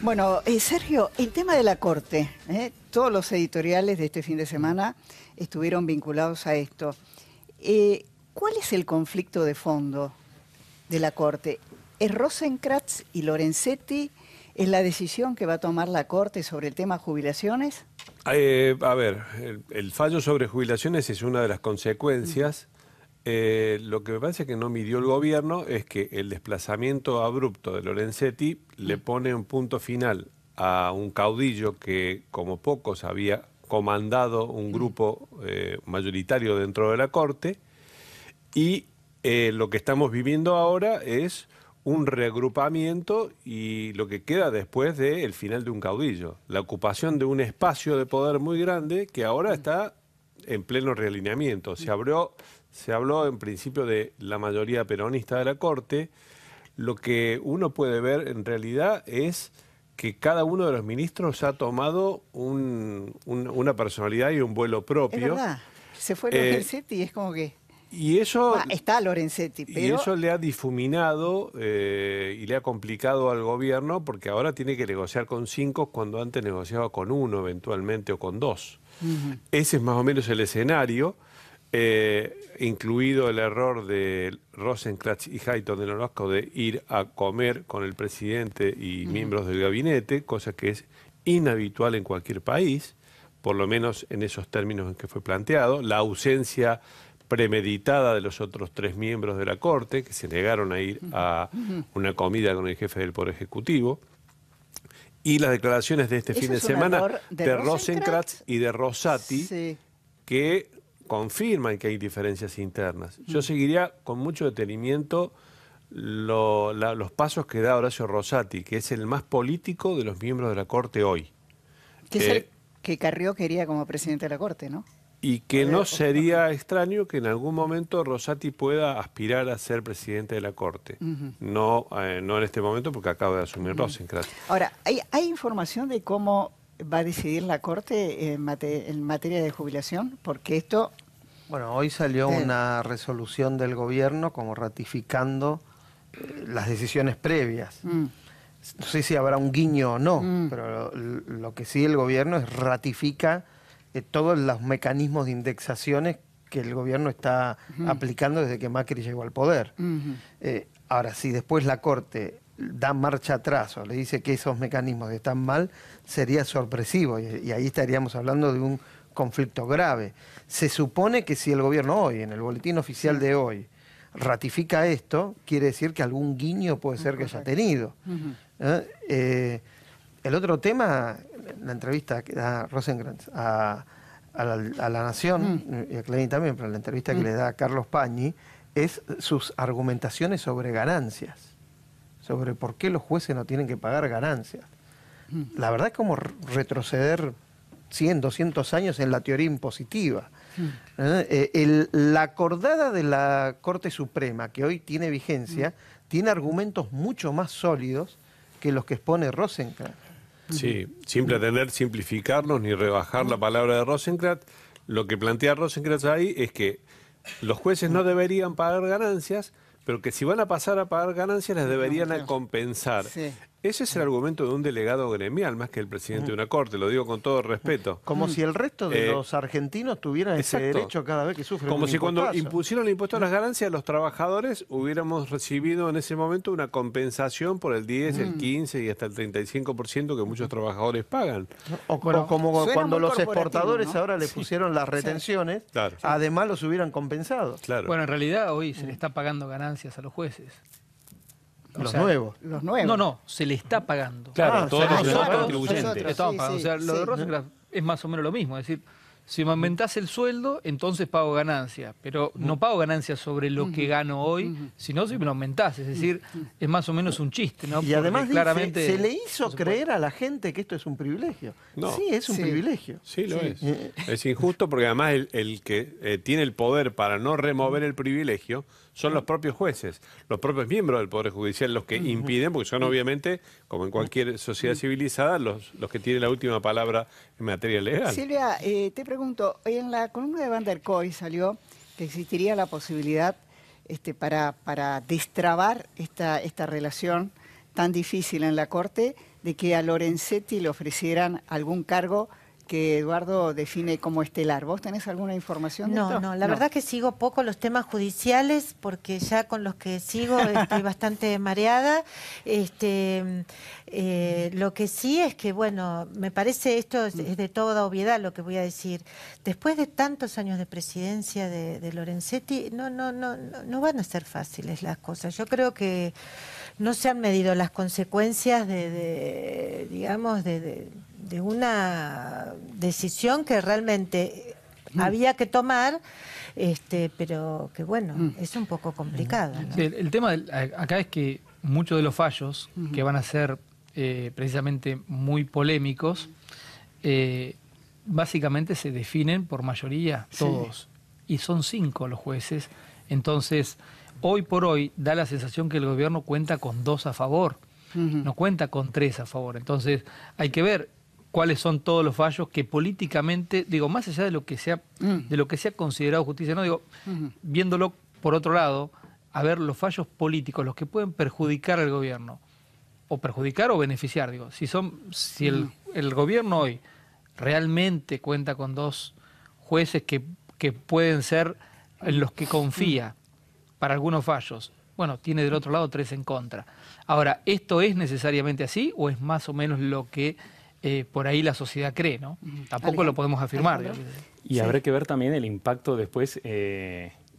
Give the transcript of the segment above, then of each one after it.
Bueno, Sergio, el tema de la Corte, todos los editoriales de este fin de semana estuvieron vinculados a esto. ¿Cuál es el conflicto de fondo de la Corte? ¿Es Rosenkrantz y Lorenzetti? ¿Es la decisión que va a tomar la Corte sobre el tema jubilaciones? A ver, el fallo sobre jubilaciones es una de las consecuencias. Lo que me parece que no midió el gobierno es que el desplazamiento abrupto de Lorenzetti le pone un punto final a un caudillo que, como pocos, había comandado un grupo mayoritario dentro de la Corte, y lo que estamos viviendo ahora es un reagrupamiento y lo que queda después del final de un caudillo, la ocupación de un espacio de poder muy grande que ahora está en pleno realineamiento. Se habló en principio de la mayoría peronista de la Corte. Lo que uno puede ver en realidad es que cada uno de los ministros ha tomado una personalidad y un vuelo propio. Es verdad, se fue Lorenzetti y es como que... Y eso, está Lorenzetti, pero... Y eso le ha difuminado y le ha complicado al gobierno, porque ahora tiene que negociar con 5 cuando antes negociaba con 1 eventualmente o con 2. Ese es más o menos el escenario, incluido el error de Rosenkrantz y Hayton de Nolasco de ir a comer con el presidente y miembros del gabinete, cosa que es inhabitual en cualquier país, por lo menos en esos términos en que fue planteado. La ausencia premeditada de los otros 3 miembros de la Corte, que se negaron a ir a una comida con el jefe del Poder Ejecutivo, y las declaraciones de este fin de semana de Rosenkrantz y de Rosati, que confirman que hay diferencias internas. Yo seguiría con mucho detenimiento los pasos que da Horacio Rosati, que es el más político de los miembros de la Corte hoy. Que es el que Carrió quería como presidente de la Corte, ¿no? Y que no sería extraño que en algún momento Rosati pueda aspirar a ser presidente de la Corte. No en este momento, porque acaba de asumir Rosenkrantz. Ahora, ¿hay información de cómo va a decidir la Corte en materia de jubilación? Porque esto... Bueno, hoy salió una resolución del gobierno como ratificando las decisiones previas. No sé si habrá un guiño o no, pero lo que sí el gobierno es ratifica todos los mecanismos de indexaciones que el gobierno está aplicando desde que Macri llegó al poder. Ahora, si después la Corte da marcha atrás o le dice que esos mecanismos están mal, sería sorpresivo y ahí estaríamos hablando de un conflicto grave. Se supone que si el gobierno hoy, en el boletín oficial de hoy, ratifica esto, quiere decir que algún guiño puede ser que haya tenido. El otro tema, la entrevista que da Rosenkrantz a la Nación, y a Clarín también, pero la entrevista que le da a Carlos Pañi, es sus argumentaciones sobre ganancias, sobre por qué los jueces no tienen que pagar ganancias. La verdad es como retroceder 100, 200 años en la teoría impositiva. La acordada de la Corte Suprema, que hoy tiene vigencia, tiene argumentos mucho más sólidos que los que expone Rosenkrantz. Sí, sin pretender simplificarnos ni rebajar la palabra de Rosenkrantz, lo que plantea Rosenkrantz ahí es que los jueces no deberían pagar ganancias, pero que si van a pasar a pagar ganancias las deberían compensar. Ese es el argumento de un delegado gremial, más que el presidente de una corte, lo digo con todo respeto. Como si el resto de los argentinos tuvieran ese derecho cada vez que sufren Como un si impuestazo. Cuando impusieron el impuesto a las ganancias, los trabajadores hubiéramos recibido en ese momento una compensación por el 10, el 15 y hasta el 35% que muchos trabajadores pagan. O como cuando los exportadores, ¿no?, ahora le pusieron las retenciones, además los hubieran compensado. Bueno, en realidad hoy se le está pagando ganancias a los jueces. Los nuevos. No, se le está pagando. Claro, todos los contribuyentes. O sea, lo de Rosenkrantz es más o menos lo mismo. Es decir, si me aumentás el sueldo, entonces pago ganancias. Pero no pago ganancias sobre lo que gano hoy, sino si me lo aumentás. Es decir, es más o menos un chiste, ¿no? Y además porque claramente se le hizo creer a la gente que esto es un privilegio. No. Sí, es un privilegio. Sí, lo es. Es injusto porque además el que tiene el poder para no remover el privilegio son los propios jueces, los propios miembros del Poder Judicial los que impiden, porque son obviamente, como en cualquier sociedad civilizada, los que tienen la última palabra en materia legal. Silvia, te pregunto, en la columna de Van der Kooi salió que existiría la posibilidad para destrabar esta relación tan difícil en la Corte, de que a Lorenzetti le ofrecieran algún cargo que Eduardo define como estelar. ¿Vos tenés alguna información de esto? No, la verdad que sigo poco los temas judiciales porque ya con los que sigo estoy bastante mareada. Lo que sí es que, bueno, me parece esto es de toda obviedad lo que voy a decir. Después de tantos años de presidencia de Lorenzetti, no van a ser fáciles las cosas. Yo creo que no se han medido las consecuencias digamos, de una decisión que realmente había que tomar, pero que bueno, es un poco complicado, ¿no? Sí, el tema acá es que muchos de los fallos que van a ser precisamente muy polémicos, básicamente se definen por mayoría todos, y son 5 los jueces. Entonces, hoy por hoy da la sensación que el gobierno cuenta con 2 a favor, no cuenta con 3 a favor. Entonces, hay que ver cuáles son todos los fallos que políticamente, digo, más allá de lo que sea, considerado justicia, no digo, viéndolo por otro lado, a ver los fallos políticos, los que pueden perjudicar al gobierno, o perjudicar o beneficiar, digo, si el gobierno hoy realmente cuenta con 2 jueces que pueden ser en los que confía para algunos fallos, bueno, tiene del otro lado 3 en contra. Ahora, ¿esto es necesariamente así o es más o menos lo que por ahí la sociedad cree, ¿no? Tampoco lo podemos afirmar. Y habrá que ver también el impacto después,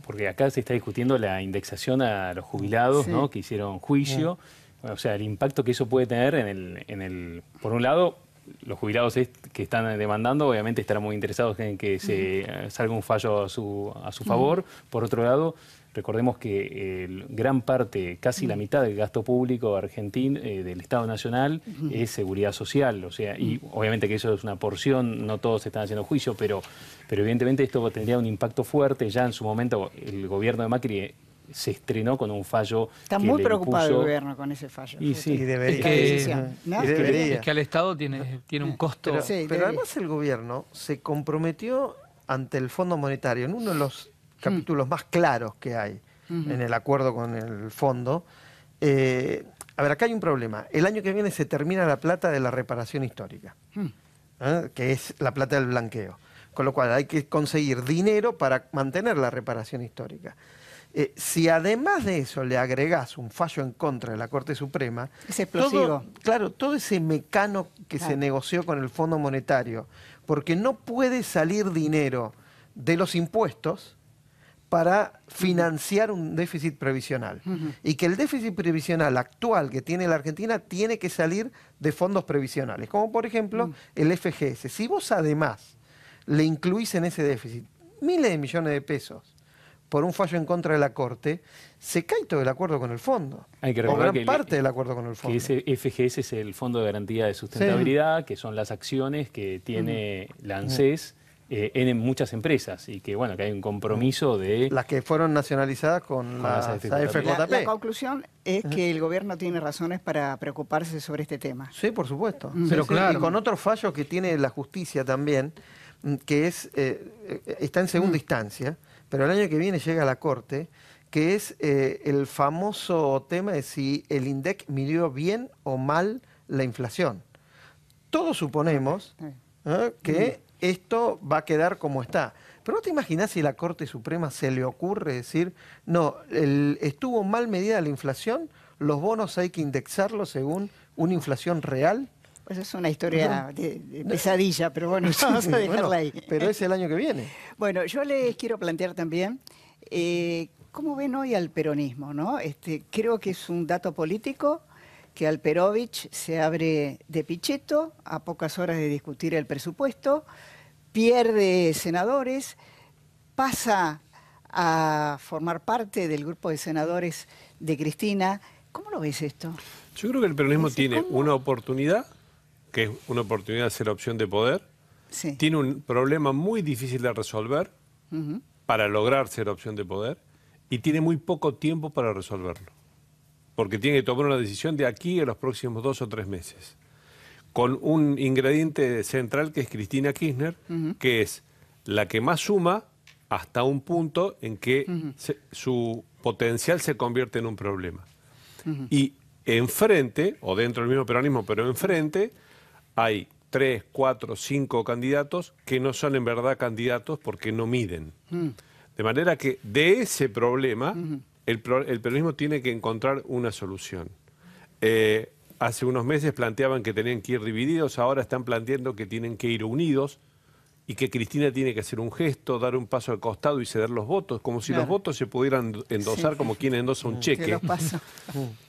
porque acá se está discutiendo la indexación a los jubilados, ¿no? Que hicieron juicio. Bueno, o sea, el impacto que eso puede tener por un lado, los jubilados que están demandando obviamente estarán muy interesados en que se salga un fallo a su favor. Por otro lado, recordemos que gran parte, casi la mitad del gasto público argentino, del Estado Nacional, es seguridad social. O sea, y obviamente que eso es una porción, no todos están haciendo juicio, pero evidentemente esto tendría un impacto fuerte. Ya en su momento el gobierno de Macri se estrenó con un fallo. Está muy preocupado el gobierno con ese fallo. Y sí, debería. Es que al Estado tiene un costo. Pero además el gobierno se comprometió ante el Fondo Monetario en uno de los capítulos más claros que hay en el acuerdo con el fondo. A ver, acá hay un problema. El año que viene se termina la plata de la reparación histórica, que es la plata del blanqueo. Con lo cual hay que conseguir dinero para mantener la reparación histórica. Si además de eso le agregás un fallo en contra de la Corte Suprema, es explosivo. Todo ese mecano que se negoció con el Fondo Monetario, porque no puede salir dinero de los impuestos para financiar un déficit previsional. Y que el déficit previsional actual que tiene la Argentina tiene que salir de fondos previsionales, como por ejemplo el FGS. Si vos además le incluís en ese déficit miles de millones de pesos por un fallo en contra de la Corte, se cae todo el acuerdo con el fondo. Hay que recordar que parte del acuerdo con el fondo. Que ese FGS es el Fondo de Garantía de Sustentabilidad, que son las acciones que tiene la ANSES en muchas empresas, y que bueno, que hay un compromiso de... Las que fueron nacionalizadas con las AFJP. La conclusión es que el gobierno tiene razones para preocuparse sobre este tema. Sí, por supuesto. Pero claro. Y con otro fallo que tiene la justicia también, que está en segunda instancia, pero el año que viene llega a la Corte, que es el famoso tema de si el INDEC midió bien o mal la inflación. Todos suponemos que esto va a quedar como está. Pero ¿vos te imaginás si a la Corte Suprema se le ocurre decir, no, estuvo mal medida la inflación, los bonos hay que indexarlos según una inflación real? Pues es una historia de pesadilla, pero bueno, vamos a dejarla ahí. Pero es el año que viene. Bueno, yo les quiero plantear también cómo ven hoy al peronismo, ¿no? Creo que es un dato político que Alperovich se abre de Pichetto a pocas horas de discutir el presupuesto, pierde senadores, pasa a formar parte del grupo de senadores de Cristina. ¿Cómo lo ves esto? Yo creo que el peronismo tiene una oportunidad, que es una oportunidad de ser opción de poder. Sí. Tiene un problema muy difícil de resolver para lograr ser opción de poder, y tiene muy poco tiempo para resolverlo, porque tiene que tomar una decisión de aquí a los próximos 2 o 3 meses, con un ingrediente central que es Cristina Kirchner, que es la que más suma hasta un punto en que su potencial se convierte en un problema. Y enfrente, o dentro del mismo peronismo, pero enfrente, hay 3, 4, 5 candidatos que no son en verdad candidatos porque no miden. De manera que de ese problema el peronismo tiene que encontrar una solución. Hace unos meses planteaban que tenían que ir divididos, ahora están planteando que tienen que ir unidos y que Cristina tiene que hacer un gesto, dar un paso al costado y ceder los votos, como si los votos se pudieran endosar como quien endosa un cheque.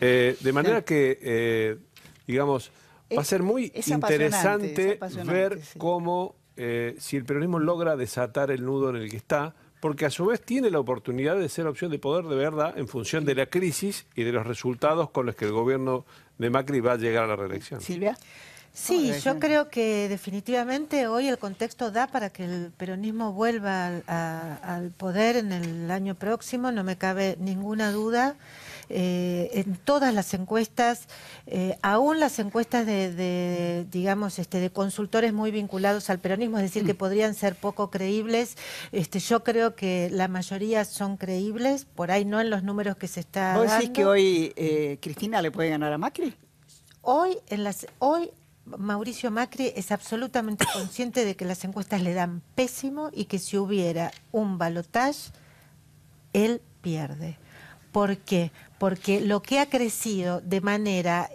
De manera que, digamos, va a ser muy interesante ver cómo, si el peronismo logra desatar el nudo en el que está, porque a su vez tiene la oportunidad de ser opción de poder de verdad en función de la crisis y de los resultados con los que el gobierno de Macri va a llegar a la reelección. Silvia. Sí, yo creo que definitivamente hoy el contexto da para que el peronismo vuelva al poder en el año próximo, no me cabe ninguna duda. En todas las encuestas, aún las encuestas digamos, de consultores muy vinculados al peronismo, es decir, que podrían ser poco creíbles, yo creo que la mayoría son creíbles, por ahí no en los números que se está dando. ¿Vos decís que hoy Cristina le puede ganar a Macri? Hoy Mauricio Macri es absolutamente consciente de que las encuestas le dan pésimo y que si hubiera un balotaje, él pierde. ¿Por qué? Porque lo que ha crecido de manera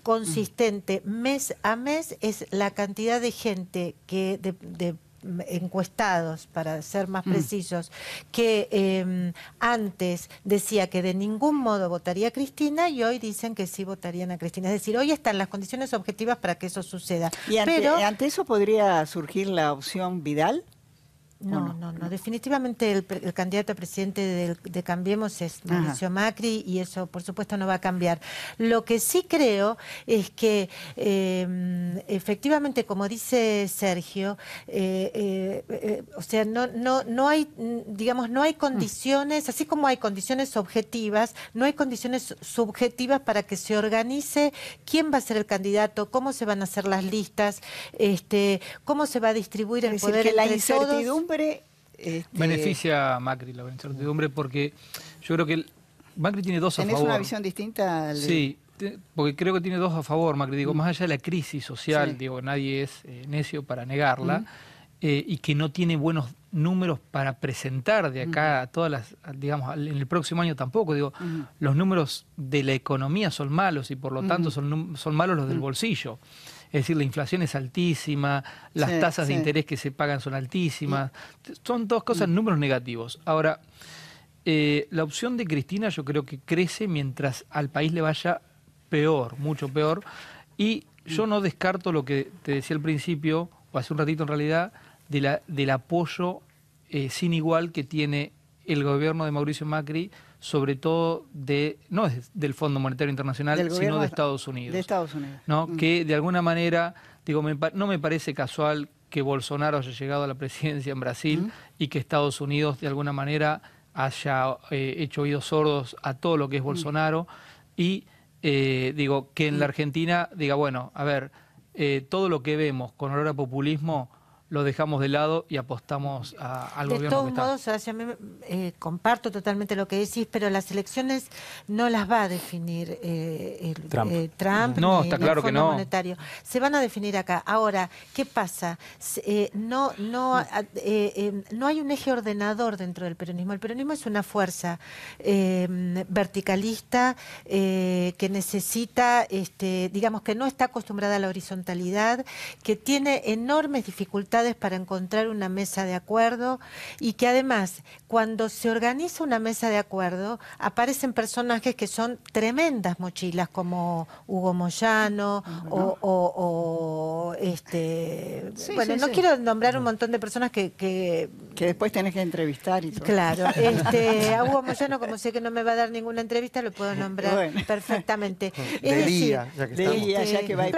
consistente mes a mes es la cantidad de gente que de encuestados, para ser más precisos, que antes decía que de ningún modo votaría a Cristina y hoy dicen que sí votarían a Cristina. Es decir, hoy están las condiciones objetivas para que eso suceda. ¿Y ante eso podría surgir la opción Vidal? No, definitivamente el candidato a presidente de Cambiemos es Mauricio Macri y eso por supuesto no va a cambiar. Lo que sí creo es que efectivamente, como dice Sergio, o sea, no hay, digamos, no hay condiciones, así como hay condiciones objetivas, no hay condiciones subjetivas para que se organice quién va a ser el candidato, cómo se van a hacer las listas, cómo se va a distribuir el poder entre la incertidumbre beneficia a Macri la incertidumbre, porque yo creo que Macri tiene dos a favor. ¿Tenés una visión distinta? Sí, porque creo que tiene dos a favor, Macri. Digo, más allá de la crisis social, digo, nadie es necio para negarla, y que no tiene buenos números para presentar de acá a todas las, digamos, en el próximo año tampoco. Digo, los números de la economía son malos y por lo tanto son malos los del bolsillo. Es decir, la inflación es altísima, las tasas de interés que se pagan son altísimas. Son dos cosas, números negativos. Ahora, la opción de Cristina yo creo que crece mientras al país le vaya peor, mucho peor. Y yo no descarto lo que te decía al principio, o hace un ratito en realidad, del apoyo sin igual que tiene el gobierno de Mauricio Macri, sobre todo no es del Fondo Monetario Internacional, sino de Estados Unidos. De Estados Unidos. ¿No? Que de alguna manera, digo, no me parece casual que Bolsonaro haya llegado a la presidencia en Brasil y que Estados Unidos de alguna manera haya hecho oídos sordos a todo lo que es Bolsonaro y digo, que en la Argentina diga, bueno, a ver, todo lo que vemos con olor a populismo lo dejamos de lado y apostamos al gobierno que está. De todos modos, Horacio, comparto totalmente lo que decís, pero las elecciones no las va a definir Trump no, ni está claro el Fondo que no. Monetario. Se van a definir acá. Ahora, ¿qué pasa? No hay un eje ordenador dentro del peronismo. El peronismo es una fuerza verticalista que necesita, digamos, que no está acostumbrada a la horizontalidad, que tiene enormes dificultades para encontrar una mesa de acuerdo y que además cuando se organiza una mesa de acuerdo aparecen personajes que son tremendas mochilas como Hugo Moyano no quiero nombrar un montón de personas que después tenés que entrevistar y todo. Claro, a Hugo Moyano, como sé que no me va a dar ninguna entrevista, lo puedo nombrar perfectamente. Delía,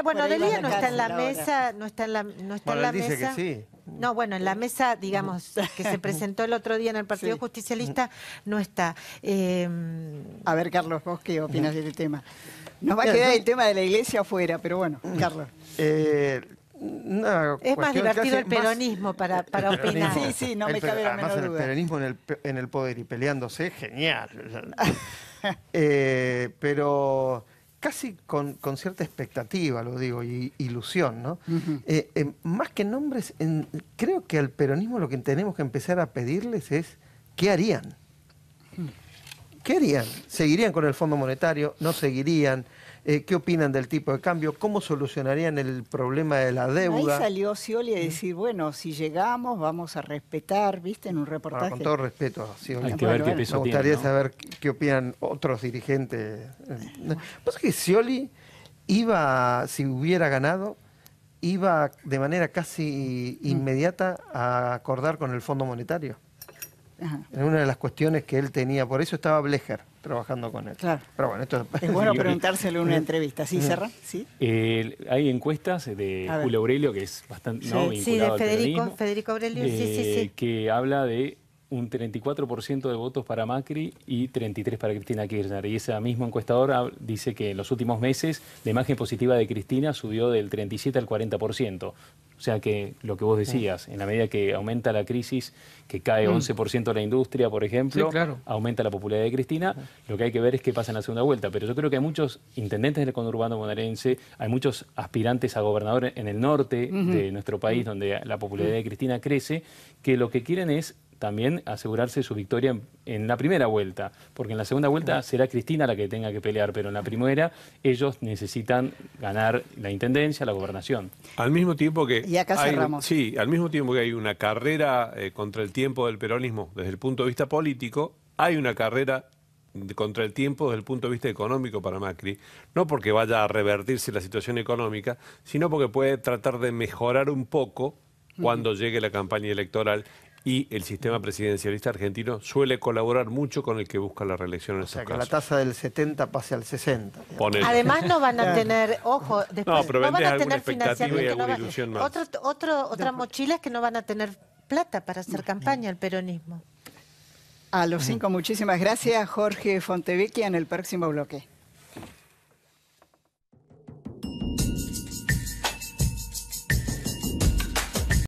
Bueno, Delía no está en la mesa, no está en la mesa. Dice que sí. No, bueno, en la mesa, digamos, que se presentó el otro día en el Partido Justicialista, no está. A ver, Carlos, ¿vos qué opinas de este tema? Nos va a quedar el tema de la iglesia afuera, pero bueno, Carlos. Es más divertido el peronismo para opinar. Sí, no me cabe la menor duda. El peronismo en el poder y peleándose, genial. Pero casi con cierta expectativa, lo digo, y ilusión, ¿no? Más que nombres, creo que al peronismo lo que tenemos que empezar a pedirles es ¿qué harían? ¿Qué harían? ¿Seguirían con el Fondo Monetario? ¿No seguirían? ¿Qué opinan del tipo de cambio? ¿Cómo solucionarían el problema de la deuda? Ahí salió Scioli a decir, bueno, si llegamos vamos a respetar, ¿viste? En un reportaje. Con todo respeto a Scioli. Hay que ver qué peso me gustaría tiene, ¿no? saber qué opinan otros dirigentes. Pasa que Scioli iba, si hubiera ganado, iba de manera casi inmediata a acordar con el Fondo Monetario. Ajá. Era una de las cuestiones que él tenía, por eso estaba Blecher trabajando con él. Claro. Pero bueno, esto Es bueno preguntárselo en una entrevista. ¿Sí, Serra? ¿Sí? Hay encuestas de Julio Aurelio, que es bastante vinculado de al peronismo, Federico Aurelio, sí. que habla de un 34% de votos para Macri y 33% para Cristina Kirchner. Y esa misma encuestadora dice que en los últimos meses la imagen positiva de Cristina subió del 37 al 40%. O sea que lo que vos decías, en la medida que aumenta la crisis, que cae 11% la industria, por ejemplo, aumenta la popularidad de Cristina, lo que hay que ver es qué pasa en la segunda vuelta. Pero yo creo que hay muchos intendentes del conurbano bonaerense, hay muchos aspirantes a gobernador en el norte de nuestro país, donde la popularidad de Cristina crece, que lo que quieren es también asegurarse su victoria en la primera vuelta, porque en la segunda vuelta será Cristina la que tenga que pelear, pero en la primera ellos necesitan ganar la intendencia, la gobernación. Al mismo tiempo que y acá cerramos. al mismo tiempo que hay una carrera contra el tiempo del peronismo desde el punto de vista político, hay una carrera contra el tiempo desde el punto de vista económico para Macri, no porque vaya a revertirse la situación económica, sino porque puede tratar de mejorar un poco cuando llegue la campaña electoral. Y el sistema presidencialista argentino suele colaborar mucho con el que busca la reelección en esos casos. Que la tasa del 70 pase al 60. Además no van a tener, ojo, después pero no van a alguna tener financiamiento. y alguna ilusión más. Otra mochila es que no van a tener plata para hacer campaña el peronismo. A los 5, muchísimas gracias. Jorge Fontevecchia en el próximo bloque.